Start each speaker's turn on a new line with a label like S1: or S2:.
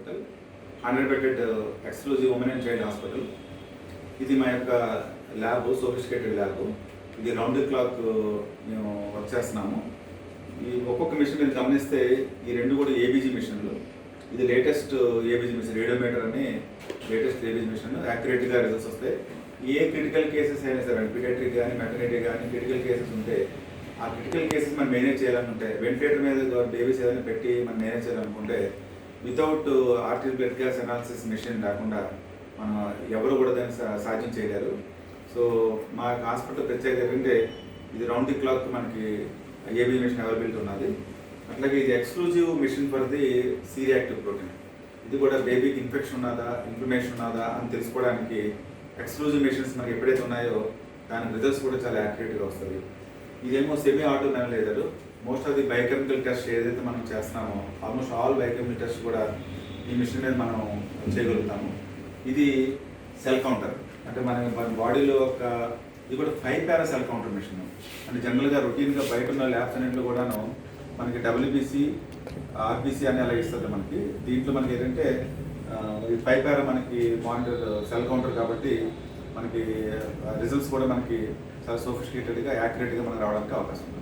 S1: Hospital 100-bedded exclusive women and child hospital. ఇది మా యొక్క ల్యాబ్, సోఫిస్టికేటెడ్ ల్యాబ్. ఇది రౌండ్ ది క్లాక్ మేము వర్క్ చేస్తున్నాము. ఈ ఒక్కొక్క మిషన్ మీరు గమనిస్తే ఈ రెండు కూడా ఏబీజీ మిషన్లు. ఇది లేటెస్ట్ ఏబీజీ మిషన్, రేడియోమీటర్ అని లేటెస్ట్ ఏబీజీ మిషన్. యాక్యురేట్గా రిజల్ట్స్ వస్తాయి. ఏ క్రిటికల్ కేసెస్ అయినా సరే, పీడియాట్రిక్ కానీ మెటర్నిటీ కానీ క్రిటికల్ కేసెస్ ఉంటే ఆ క్రిటికల్ కేసెస్ మనం మేనేజ్ చేయాలనుకుంటే, వెంటిలేటర్ మీద బేబీస్ ఏదైనా పెట్టి మనం మేనేజ్ చేయాలనుకుంటే without artificial blood gas analysis machine లేకుండా మనం ఎవరు కూడా దాన్ని సాధ్యం చేయలేరు. సో మా హాస్పిటల్ ప్రత్యేకత ఏంటంటే ఇది రౌండ్ ది క్లాక్ మనకి ఏబీ మిషన్ అవైలబిలిటీ ఉన్నది. అట్లాగే ఇది exclusive machine for the C reactive protein. ఇది కూడా బేబీకి ఇన్ఫెక్షన్ ఉన్నదా, ఇన్ఫ్లమేషన్ ఉన్నదా అని తెలుసుకోవడానికి ఎక్స్క్లూజివ్ మిషన్స్ మనకి ఎప్పుడైతే ఉన్నాయో దాని రిజల్ట్స్ కూడా చాలా యాక్యురేట్గా వస్తుంది. ఇదేమో semi auto analyser. Most of the biochemical test ఏదైతే మనం చేస్తున్నామో ఆల్మోస్ట్ ఆల్ బయోకెమికల్ టెస్ట్ కూడా ఈ మిషన్ మీద మనం చేయగలుగుతాము. ఇది సెల్ కౌంటర్, అంటే మన బాడీలో ఒక ఇది కూడా 5 పారా సెల్ కౌంటర్ మిషన్. అంటే జనరల్గా రొటీన్గా బయట ఉన్న ల్యాబ్స్ అన్నింటిలో కూడాను మనకి డబ్ల్యూబీసీ, ఆర్బీసీ అని అలా ఇస్తుంది మనకి. దీంట్లో మనకి ఏంటంటే 5 పారా మనకి మానిటర్ సెల్ కౌంటర్ కాబట్టి మనకి రిజల్ట్స్ కూడా మనకి చాలా సోఫిస్టికేటెడ్గా యాక్యురేట్గా మనకు రావడానికి అవకాశం ఉంది.